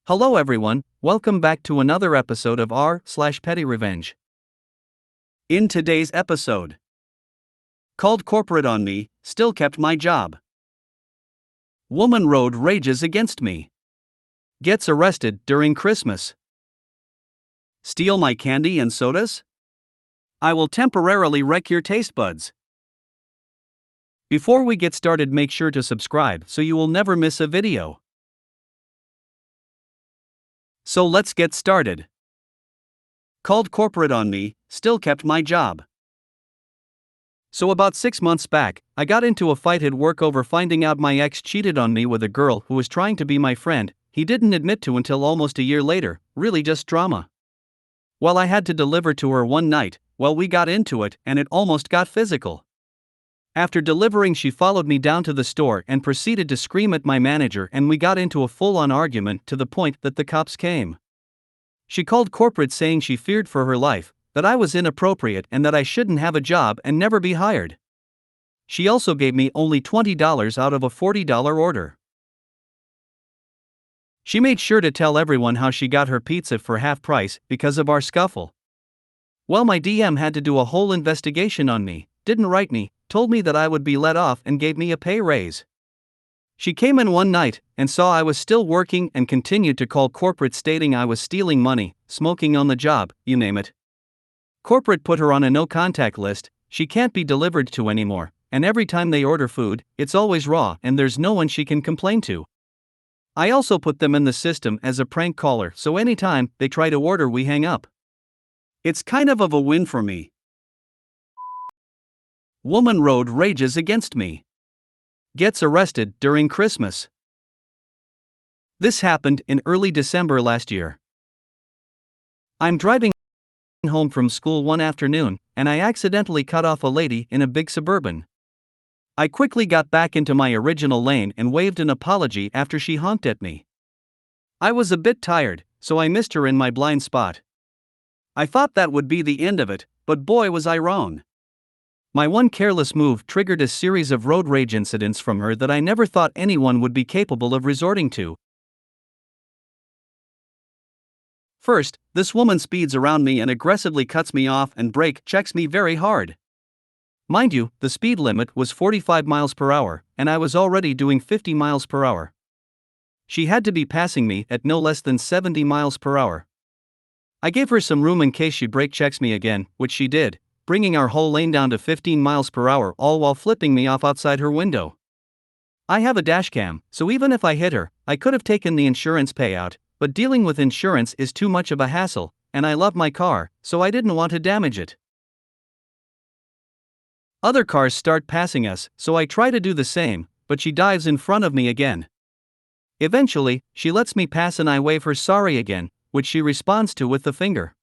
Hello everyone, welcome back to another episode of r/PettyRevenge. In today's episode, called corporate on me, still kept my job. Woman road rages against me. Gets arrested during Christmas. Steal my candy and sodas? I will temporarily wreck your taste buds. Before we get started, make sure to subscribe so you will never miss a video. So let's get started. Called corporate on me, still kept my job. So about 6 months back, I got into a fight at work over finding out my ex cheated on me with a girl who was trying to be my friend. He didn't admit to until almost a year later, really just drama. Well, I had to deliver to her one night. Well, we got into it and it almost got physical. After delivering, she followed me down to the store and proceeded to scream at my manager, and we got into a full-on argument to the point that the cops came. She called corporate saying she feared for her life, that I was inappropriate and that I shouldn't have a job and never be hired. She also gave me only $20 out of a $40 order. She made sure to tell everyone how she got her pizza for half price because of our scuffle. Well, my DM had to do a whole investigation on me, didn't write me, told me that I would be let off and gave me a pay raise. She came in one night and saw I was still working and continued to call corporate stating I was stealing money, smoking on the job, you name it. Corporate put her on a no-contact list. She can't be delivered to anymore, and every time they order food, it's always raw and there's no one she can complain to. I also put them in the system as a prank caller, so anytime they try to order, we hang up. It's kind of a win for me. Woman road rages against me. Gets arrested during Christmas. This happened in early December last year. I'm driving home from school one afternoon, and I accidentally cut off a lady in a big Suburban. I quickly got back into my original lane and waved an apology after she honked at me. I was a bit tired, so I missed her in my blind spot. I thought that would be the end of it, but boy was I wrong. My one careless move triggered a series of road rage incidents from her that I never thought anyone would be capable of resorting to. First, this woman speeds around me and aggressively cuts me off and brake checks me very hard. Mind you, the speed limit was 45 miles per hour, and I was already doing 50 miles per hour. She had to be passing me at no less than 70 miles per hour. I gave her some room in case she brake checks me again, which she did, bringing our whole lane down to 15 miles per hour, all while flipping me off outside her window. I have a dashcam, so even if I hit her, I could have taken the insurance payout, but dealing with insurance is too much of a hassle, and I love my car, so I didn't want to damage it. Other cars start passing us, so I try to do the same, but she dives in front of me again. Eventually, she lets me pass and I wave her sorry again, which she responds to with the finger.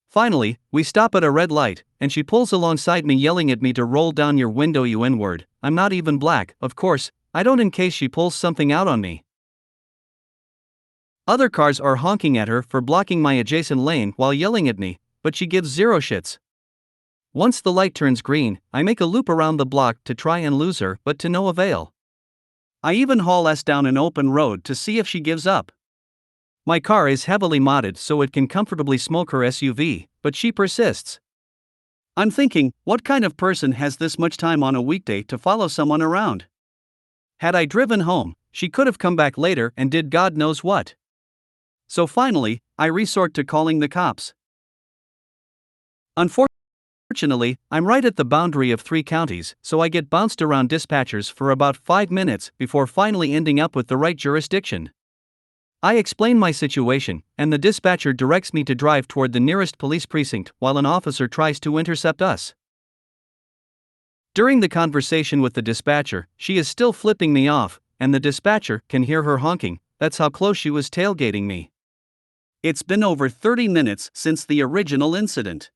Finally, we stop at a red light, and she pulls alongside me yelling at me to roll down your window, you N-word. I'm not even black, of course, I don't, in case she pulls something out on me. Other cars are honking at her for blocking my adjacent lane while yelling at me, but she gives zero shits. Once the light turns green, I make a loop around the block to try and lose her, but to no avail. I even haul ass down an open road to see if she gives up. My car is heavily modded so it can comfortably smoke her SUV, but she persists. I'm thinking, what kind of person has this much time on a weekday to follow someone around? Had I driven home, she could have come back later and did God knows what. So finally, I resort to calling the cops. Unfortunately, I'm right at the boundary of 3 counties, so I get bounced around dispatchers for about 5 minutes before finally ending up with the right jurisdiction. I explain my situation, and the dispatcher directs me to drive toward the nearest police precinct while an officer tries to intercept us. During the conversation with the dispatcher, she is still flipping me off, and the dispatcher can hear her honking. That's how close she was tailgating me. It's been over 30 minutes since the original incident.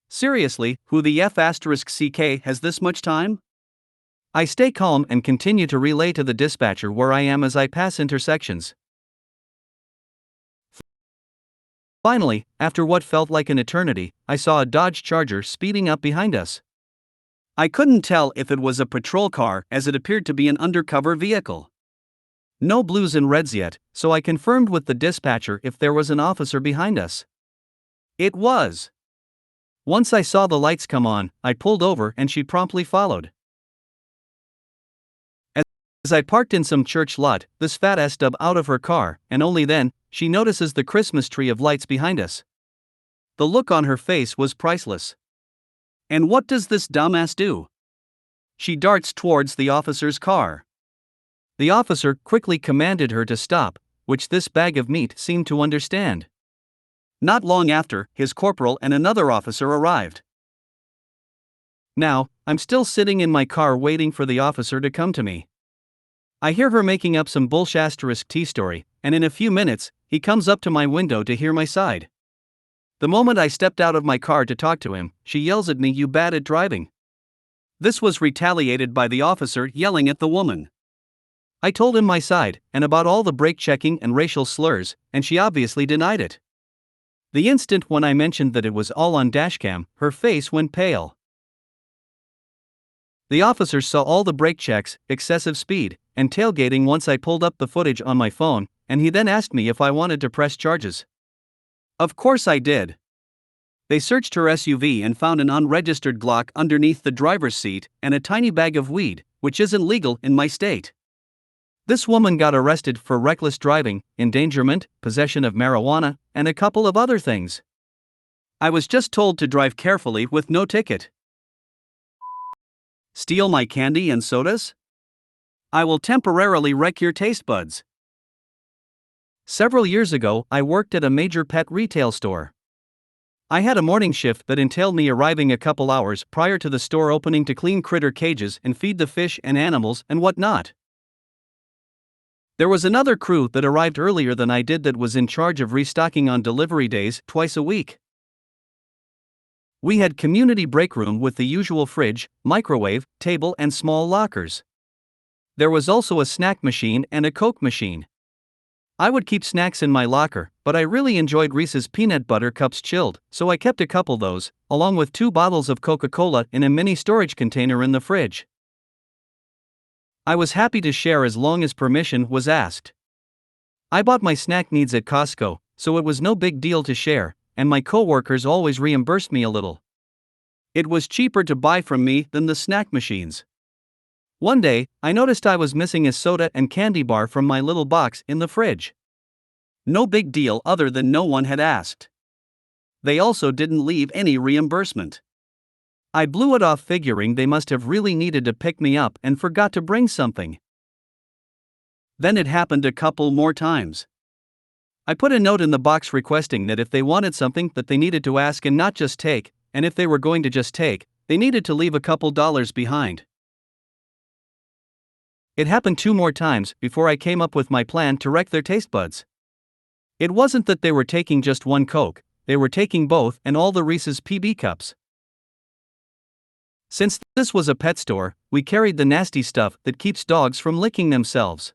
Seriously, who the F***ck has this much time? I stay calm and continue to relay to the dispatcher where I am as I pass intersections. Finally, after what felt like an eternity, I saw a Dodge Charger speeding up behind us. I couldn't tell if it was a patrol car as it appeared to be an undercover vehicle. No blues and reds yet, so I confirmed with the dispatcher if there was an officer behind us. It was. Once I saw the lights come on, I pulled over and she promptly followed. As I parked in some church lot, this fat ass stub out of her car, and only then, she notices the Christmas tree of lights behind us. The look on her face was priceless. And what does this dumbass do? She darts towards the officer's car. The officer quickly commanded her to stop, which this bag of meat seemed to understand. Not long after, his corporal and another officer arrived. Now, I'm still sitting in my car waiting for the officer to come to me. I hear her making up some bullsh** tea story, and in a few minutes, he comes up to my window to hear my side. The moment I stepped out of my car to talk to him, she yells at me, "You bad at driving." This was retaliated by the officer yelling at the woman. I told him my side, and about all the brake checking and racial slurs, and she obviously denied it. The instant when I mentioned that it was all on dashcam, her face went pale. The officers saw all the brake checks, excessive speed, and tailgating once I pulled up the footage on my phone, and he then asked me if I wanted to press charges. Of course I did. They searched her SUV and found an unregistered Glock underneath the driver's seat and a tiny bag of weed, which isn't legal in my state. This woman got arrested for reckless driving, endangerment, possession of marijuana, and a couple of other things. I was just told to drive carefully with no ticket. Steal my candy and sodas? I will temporarily wreck your taste buds. Several years ago, I worked at a major pet retail store. I had a morning shift that entailed me arriving a couple hours prior to the store opening to clean critter cages and feed the fish and animals and whatnot. There was another crew that arrived earlier than I did that was in charge of restocking on delivery days twice a week. We had community break room with the usual fridge, microwave, table and small lockers. There was also a snack machine and a Coke machine. I would keep snacks in my locker, but I really enjoyed Reese's peanut butter cups chilled, so I kept a couple those, along with 2 bottles of Coca-Cola in a mini storage container in the fridge. I was happy to share as long as permission was asked. I bought my snack needs at Costco, so it was no big deal to share, and my coworkers always reimbursed me a little. It was cheaper to buy from me than the snack machines. One day, I noticed I was missing a soda and candy bar from my little box in the fridge. No big deal other than no one had asked. They also didn't leave any reimbursement. I blew it off figuring they must have really needed to pick me up and forgot to bring something. Then it happened a couple more times. I put a note in the box requesting that if they wanted something that they needed to ask and not just take, and if they were going to just take, they needed to leave a couple dollars behind. It happened 2 more times before I came up with my plan to wreck their taste buds. It wasn't that they were taking just one Coke, they were taking both and all the Reese's PB cups. Since this was a pet store, we carried the nasty stuff that keeps dogs from licking themselves.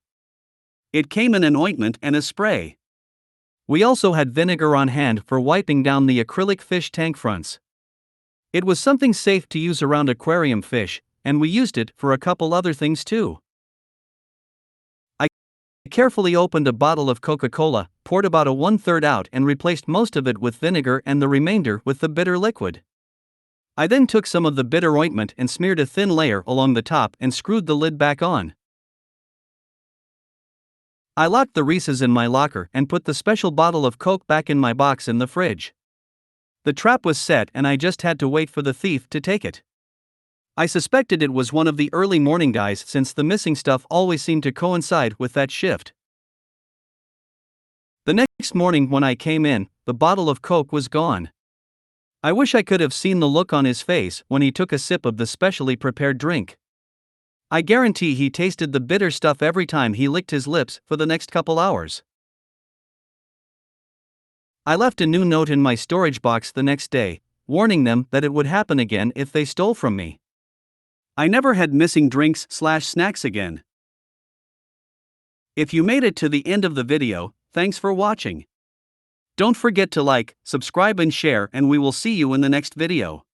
It came in an ointment and a spray. We also had vinegar on hand for wiping down the acrylic fish tank fronts. It was something safe to use around aquarium fish, and we used it for a couple other things too. I carefully opened a bottle of Coca-Cola, poured about a 1/3 out and replaced most of it with vinegar and the remainder with the bitter liquid. I then took some of the bitter ointment and smeared a thin layer along the top and screwed the lid back on. I locked the Reese's in my locker and put the special bottle of Coke back in my box in the fridge. The trap was set and I just had to wait for the thief to take it. I suspected it was one of the early morning guys since the missing stuff always seemed to coincide with that shift. The next morning when I came in, the bottle of Coke was gone. I wish I could have seen the look on his face when he took a sip of the specially prepared drink. I guarantee he tasted the bitter stuff every time he licked his lips for the next couple hours. I left a new note in my storage box the next day, warning them that it would happen again if they stole from me. I never had missing drinks/snacks again. If you made it to the end of the video, thanks for watching. Don't forget to like, subscribe and share, and we will see you in the next video.